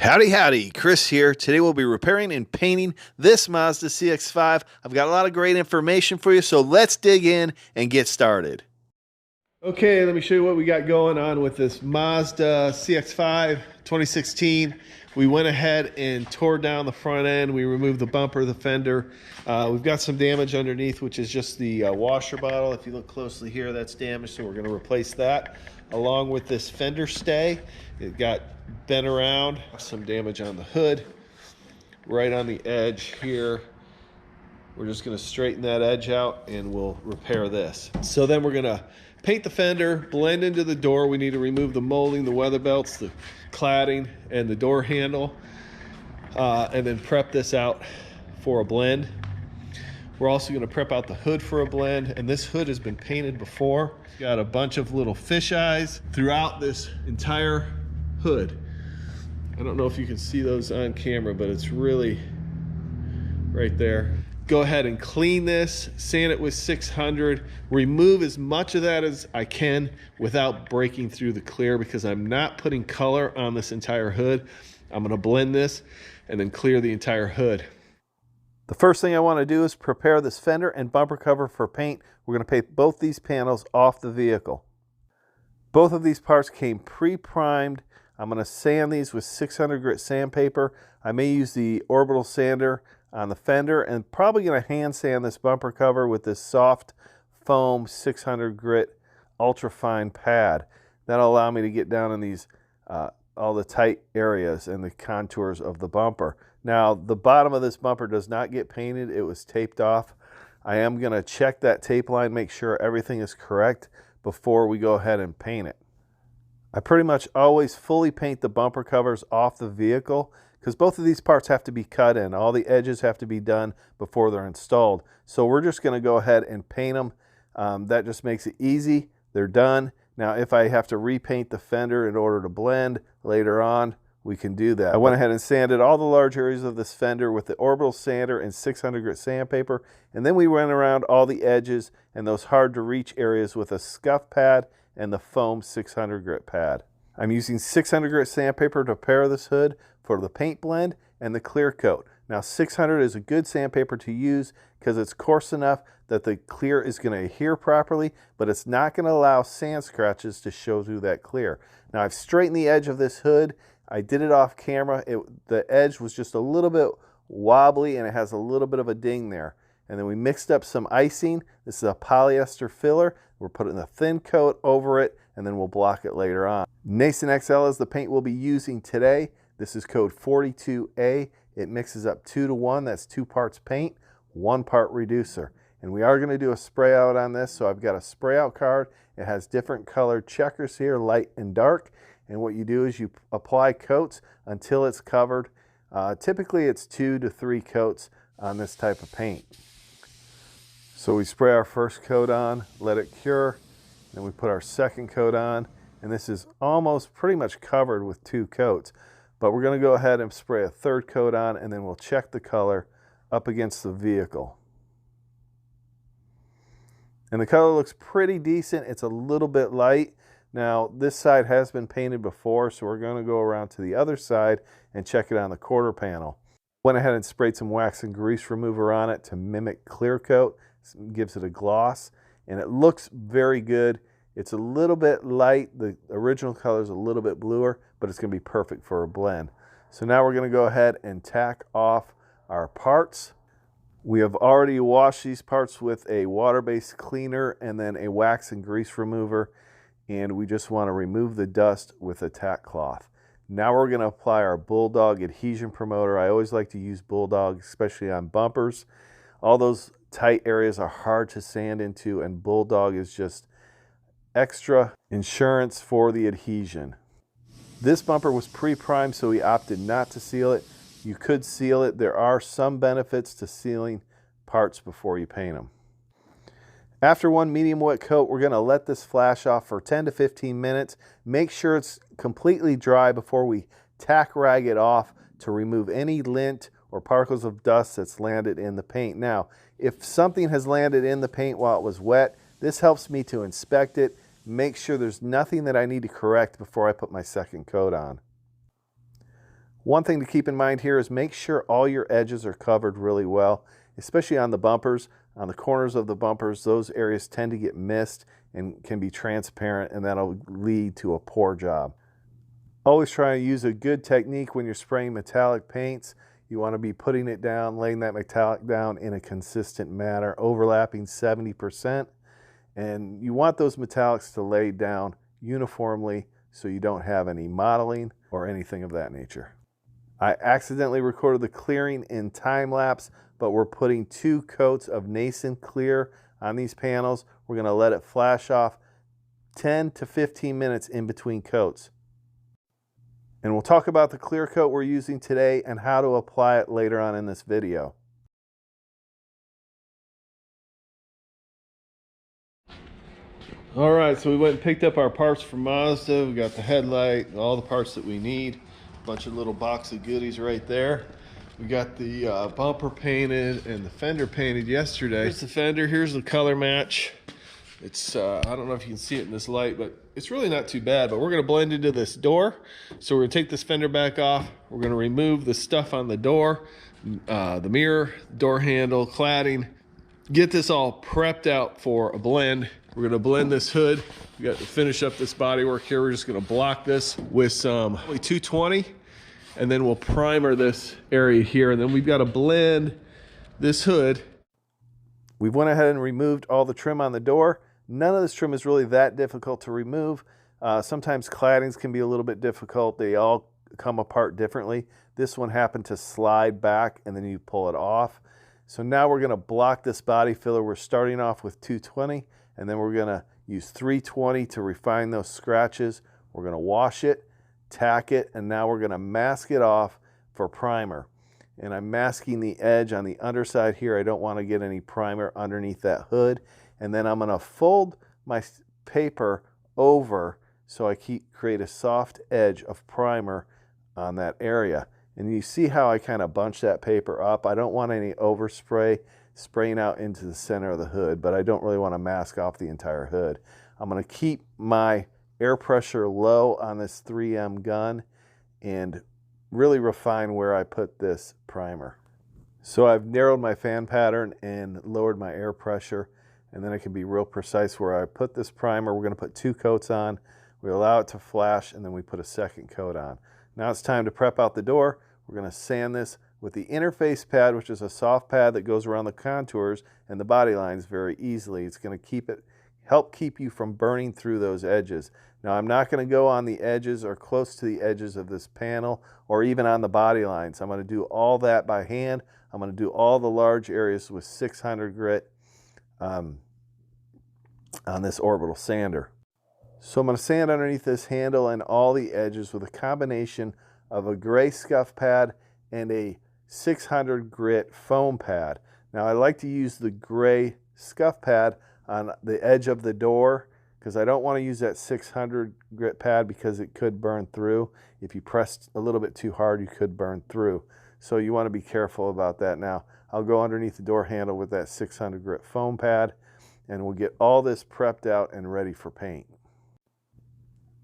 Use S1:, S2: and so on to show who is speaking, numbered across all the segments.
S1: Howdy, howdy, Chris here. Today we'll be repairing and painting this Mazda CX-5. I've got a lot of great information for you, so let's dig in and get started. Okay, let me show you what we got going on with this Mazda CX-5 2016. We went ahead and tore down the front end. We removed the bumper, the fender. We've got some damage underneath, which is just the washer bottle. If you look closely here, that's damaged, so we're going to replace that. Along with this fender stay, it got bent around, some damage on the hood, right on the edge here. We're just going to straighten that edge out and we'll repair this. So then we're going to paint the fender, blend into the door. We need to remove the molding, the weather belts, the cladding, and the door handle, and then prep this out for a blend. We're also going to prep out the hood for a blend, and this hood has been painted before. It's got a bunch of little fisheyes throughout this entire hood. I don't know if you can see those on camera, but it's really right there. Go ahead and clean this, sand it with 600, remove as much of that as I can without breaking through the clear, because I'm not putting color on this entire hood. I'm going to blend this and then clear the entire hood. The first thing I want to do is prepare this fender and bumper cover for paint. We're going to paint both these panels off the vehicle. Both of these parts came pre-primed. I'm going to sand these with 600 grit sandpaper. I may use the orbital sander on the fender, and probably going to hand sand this bumper cover with this soft foam 600 grit ultra fine pad. That'll allow me to get down in these all the tight areas and the contours of the bumper. Now, the bottom of this bumper does not get painted. It was taped off. I am going to check that tape line, make sure everything is correct before we go ahead and paint it. I pretty much always fully paint the bumper covers off the vehicle because both of these parts have to be cut in. All the edges have to be done before they're installed. So we're just going to go ahead and paint them. That just makes it easy. They're done. Now, if I have to repaint the fender in order to blend later on, we can do that. I went ahead and sanded all the large areas of this fender with the orbital sander and 600 grit sandpaper, and then we went around all the edges and those hard to reach areas with a scuff pad and the foam 600 grit pad. I'm using 600 grit sandpaper to prepare this hood for the paint blend and the clear coat. Now, 600 is a good sandpaper to use because it's coarse enough that the clear is going to adhere properly, but it's not going to allow sand scratches to show through that clear. Now, I've straightened the edge of this hood. I did it off camera. The edge was just a little bit wobbly and it has a little bit of a ding there. And then we mixed up some icing. This is a polyester filler. We're putting a thin coat over it and then we'll block it later on. Nason XL is the paint we'll be using today. This is code 42A. It mixes up 2 to 1. That's 2 parts paint, 1 part reducer. And we are going to do a spray out on this. So I've got a spray out card. It has different colored checkers here, light and dark. And what you do is you apply coats until it's covered. Typically it's 2 to 3 coats on this type of paint. So we spray our first coat on, let it cure, then we put our second coat on, and this is almost pretty much covered with 2 coats. But we're going to go ahead and spray a third coat on, and then we'll check the color up against the vehicle. And the color looks pretty decent. It's a little bit light. Now, this side has been painted before, so we're going to go around to the other side and check it on the quarter panel. Went ahead and sprayed some wax and grease remover on it to mimic clear coat. It gives it a gloss, and it looks very good. It's a little bit light. The original color is a little bit bluer, but it's going to be perfect for a blend. So now we're going to go ahead and tack off our parts. We have already washed these parts with a water-based cleaner and then a wax and grease remover, and we just want to remove the dust with a tack cloth. Now we're going to apply our Bulldog adhesion promoter. I always like to use Bulldog, especially on bumpers. All those tight areas are hard to sand into, and Bulldog is just extra insurance for the adhesion. This bumper was pre-primed, so we opted not to seal it. You could seal it. There are some benefits to sealing parts before you paint them. After one medium wet coat, we're going to let this flash off for 10 to 15 minutes. Make sure it's completely dry before we tack rag it off to remove any lint or particles of dust that's landed in the paint. Now, if something has landed in the paint while it was wet, this helps me to inspect it, make sure there's nothing that I need to correct before I put my second coat on. One thing to keep in mind here is make sure all your edges are covered really well, especially on the bumpers. On the corners of the bumpers, those areas tend to get missed and can be transparent, and that'll lead to a poor job. Always try to use a good technique when you're spraying metallic paints. You want to be putting it down, laying that metallic down in a consistent manner, overlapping 70%. And you want those metallics to lay down uniformly so you don't have any mottling or anything of that nature. I accidentally recorded the clearing in time lapse, but we're putting 2 coats of Nason clear on these panels. We're going to let it flash off 10 to 15 minutes in between coats. And we'll talk about the clear coat we're using today and how to apply it later on in this video. All right, so we went and picked up our parts from Mazda. We got the headlight, all the parts that we need. A bunch of little box of goodies right there. We got the bumper painted and the fender painted yesterday. Here's the fender, here's the color match. It's, I don't know if you can see it in this light, but it's really not too bad, but we're gonna blend into this door. So we're gonna take this fender back off. We're gonna remove the stuff on the door, the mirror, door handle, cladding, get this all prepped out for a blend. We're gonna blend this hood. We got to finish up this bodywork here. We're just gonna block this with some 220, and then we'll primer this area here, and then we've got to blend this hood. We've went ahead and removed all the trim on the door. None of this trim is really that difficult to remove. Sometimes claddings can be a little bit difficult. They all come apart differently. This one happened to slide back and then you pull it off. So now we're gonna block this body filler. We're starting off with 220 and then we're gonna use 320 to refine those scratches. We're gonna wash it, tack it, and now we're gonna mask it off for primer. And I'm masking the edge on the underside here. I don't want to get any primer underneath that hood. And then I'm going to fold my paper over so I create a soft edge of primer on that area. And you see how I kind of bunch that paper up. I don't want any overspray spraying out into the center of the hood, but I don't really want to mask off the entire hood. I'm going to keep my air pressure low on this 3M gun and really refine where I put this primer. So I've narrowed my fan pattern and lowered my air pressure, and then I can be real precise where I put this primer. We're going to put 2 coats on. We allow it to flash, and then we put a second coat on. Now it's time to prep out the door. We're going to sand this with the interface pad, which is a soft pad that goes around the contours and the body lines very easily. It's going to help keep you from burning through those edges. Now I'm not going to go on the edges or close to the edges of this panel or even on the body lines. I'm going to do all that by hand. I'm going to do all the large areas with 600 grit on this orbital sander. So I'm going to sand underneath this handle and all the edges with a combination of a gray scuff pad and a 600 grit foam pad. Now I like to use the gray scuff pad on the edge of the door because I don't want to use that 600 grit pad because it could burn through. If you pressed a little bit too hard, you could burn through. So you want to be careful about that. Now I'll go underneath the door handle with that 600 grit foam pad and we'll get all this prepped out and ready for paint.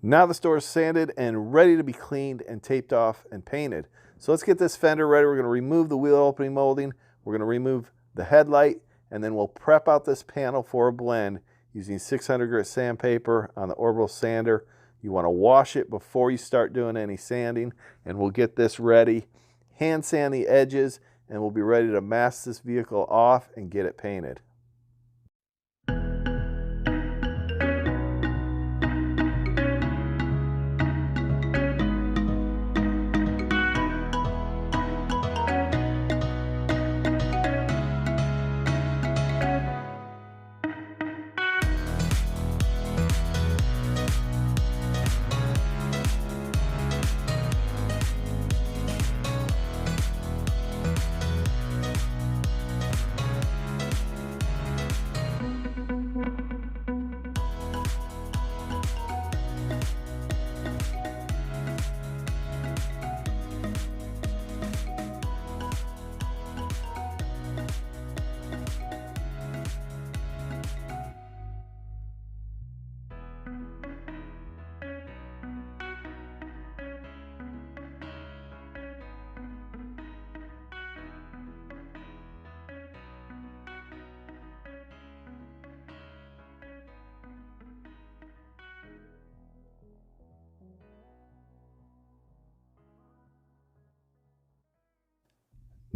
S1: Now the door is sanded and ready to be cleaned and taped off and painted. So let's get this fender ready. We're going to remove the wheel opening molding. We're going to remove the headlight, and then we'll prep out this panel for a blend using 600 grit sandpaper on the orbital sander. You want to wash it before you start doing any sanding, and we'll get this ready. Hand sand the edges, and we'll be ready to mask this vehicle off and get it painted.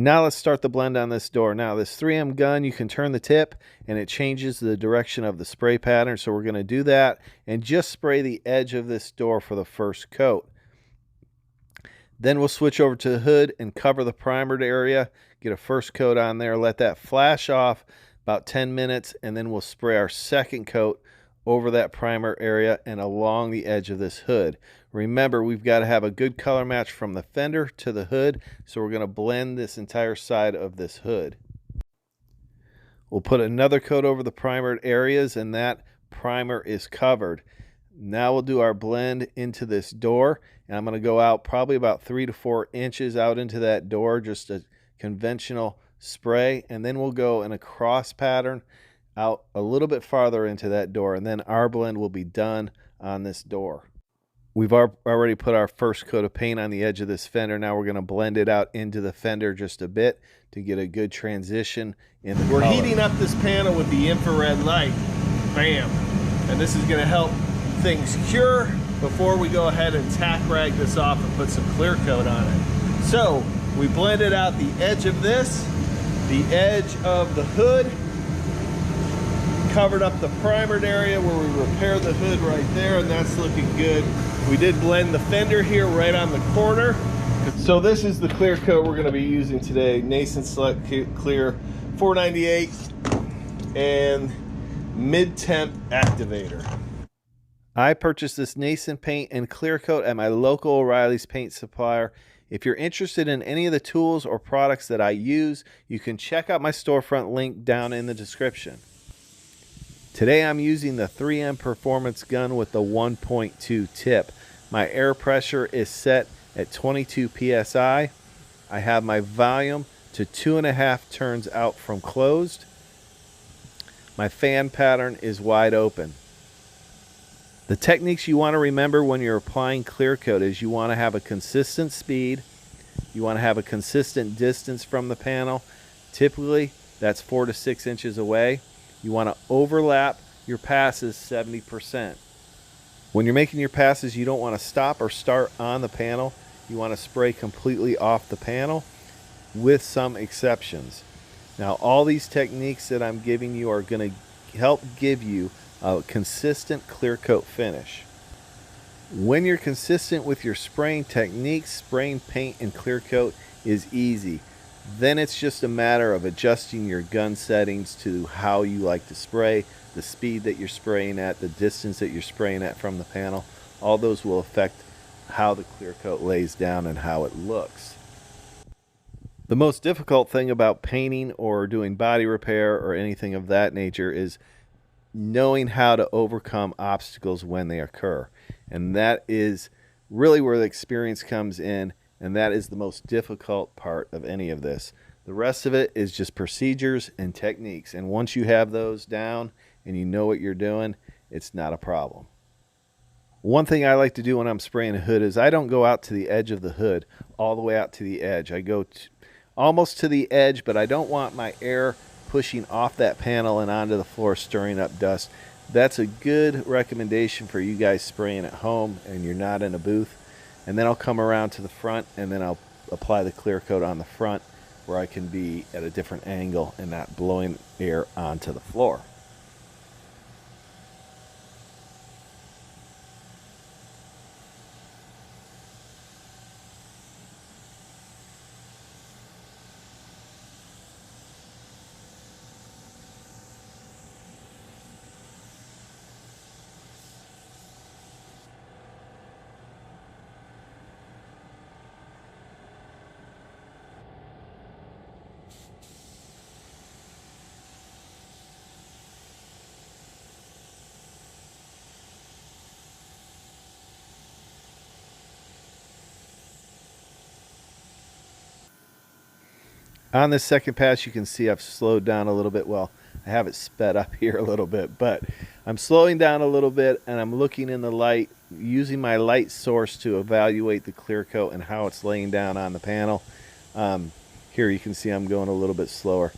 S1: Now let's start the blend on this door. Now this 3M gun, you can turn the tip and it changes the direction of the spray pattern. So we're going to do that and just spray the edge of this door for the first coat. Then we'll switch over to the hood and cover the primered area, get a first coat on there, let that flash off about 10 minutes, and then we'll spray our second coat over that primer area and along the edge of this hood. Remember, we've got to have a good color match from the fender to the hood, so we're going to blend this entire side of this hood. We'll put another coat over the primered areas, and that primer is covered. Now we'll do our blend into this door, and I'm going to go out probably about 3 to 4 inches out into that door, just a conventional spray, and then we'll go in a cross pattern out a little bit farther into that door, and then our blend will be done on this door. We've already put our first coat of paint on the edge of this fender. Now we're going to blend it out into the fender just a bit to get a good transition in the color.
S2: We're heating up this panel with the infrared light. Bam! And this is going to help things cure before we go ahead and tack rag this off and put some clear coat on it. So we blended out the edge of this, the edge of the hood, covered up the primered area where we repaired the hood right there, and that's looking good. We did blend the fender here right on the corner. So this is the clear coat we're going to be using today. Nason Select Clear 498 and mid-temp activator.
S1: I purchased this Nason paint and clear coat at my local O'Reilly's paint supplier. If you're interested in any of the tools or products that I use, you can check out my storefront link down in the description. Today I'm using the 3M Performance gun with the 1.2 tip. My air pressure is set at 22 psi. I have my volume to 2.5 turns out from closed. My fan pattern is wide open. The techniques you want to remember when you're applying clear coat is you want to have a consistent speed, you want to have a consistent distance from the panel. Typically that's 4 to 6 inches away. You want to overlap your passes 70%. When you're making your passes, you don't want to stop or start on the panel. You want to spray completely off the panel with some exceptions. Now, all these techniques that I'm giving you are going to help give you a consistent clear coat finish. When you're consistent with your spraying techniques, spraying paint and clear coat is easy. Then it's just a matter of adjusting your gun settings to how you like to spray, the speed that you're spraying at, the distance that you're spraying at from the panel. All those will affect how the clear coat lays down and how it looks. The most difficult thing about painting or doing body repair or anything of that nature is knowing how to overcome obstacles when they occur. And that is really where the experience comes in. And that is the most difficult part of any of this. The rest of it is just procedures and techniques. And once you have those down and you know what you're doing, it's not a problem. One thing I like to do when I'm spraying a hood is I don't go out to the edge of the hood all the way out to the edge. I go almost to the edge, but I don't want my air pushing off that panel and onto the floor, stirring up dust. That's a good recommendation for you guys spraying at home and you're not in a booth. And then I'll come around to the front and then I'll apply the clear coat on the front where I can be at a different angle and not blowing air onto the floor. On this second pass, you can see I've slowed down a little bit. Well, I have it sped up here a little bit, but I'm slowing down a little bit and I'm looking in the light, using my light source to evaluate the clear coat and how it's laying down on the panel. Here you can see I'm going a little bit slower.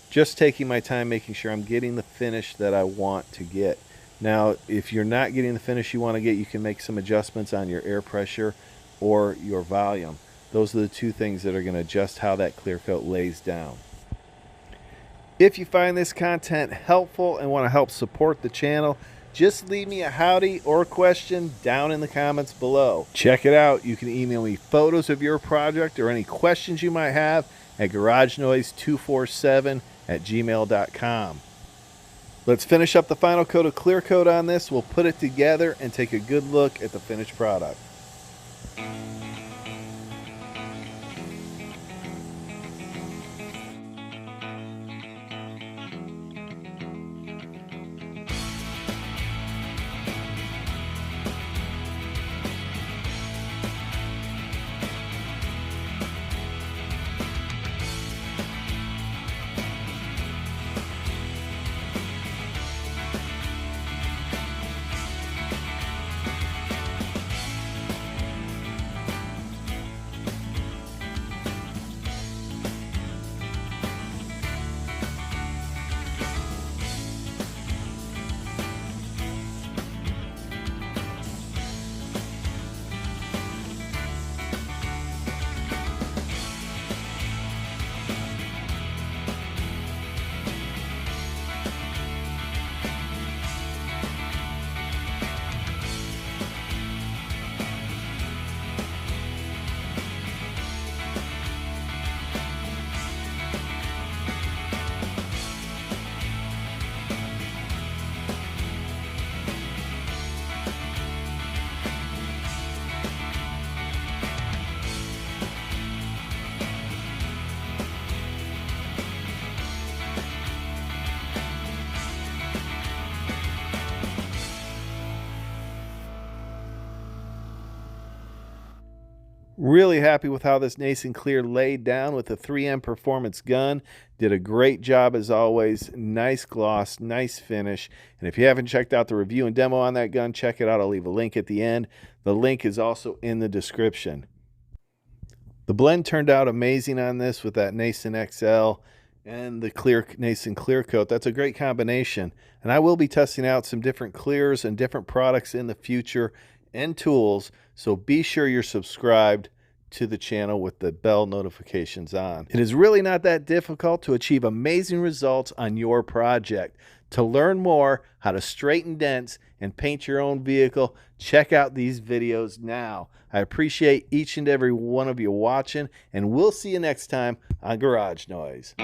S1: Just taking my time, making sure I'm getting the finish that I want to get. Now, if you're not getting the finish you want to get, you can make some adjustments on your air pressure or your volume. Those are the two things that are going to adjust how that clear coat lays down. If you find this content helpful and want to help support the channel, just leave me a howdy or a question down in the comments below. Check it out. You can email me photos of your project or any questions you might have at garagenoise247@gmail.com. Let's finish up the final coat of clear coat on this. We'll put it together and take a good look at the finished product. Really happy with how this nice and clear laid down with the 3M Performance gun. Did a great job as always. Nice gloss, nice finish. And if you haven't checked out the review and demo on that gun, check it out. I'll leave a link at the end. The link is also in the description. The blend turned out amazing on this with that Nason XL and the clear Nason clear coat. That's a great combination. And I will be testing out some different clears and different products in the future and tools, so be sure you're subscribed to the channel with the bell notifications on. It is really not that difficult to achieve amazing results on your project. To learn more how to straighten dents and paint your own vehicle, check out these videos now. I appreciate each and every one of you watching, and we'll see you next time on Garage Noise.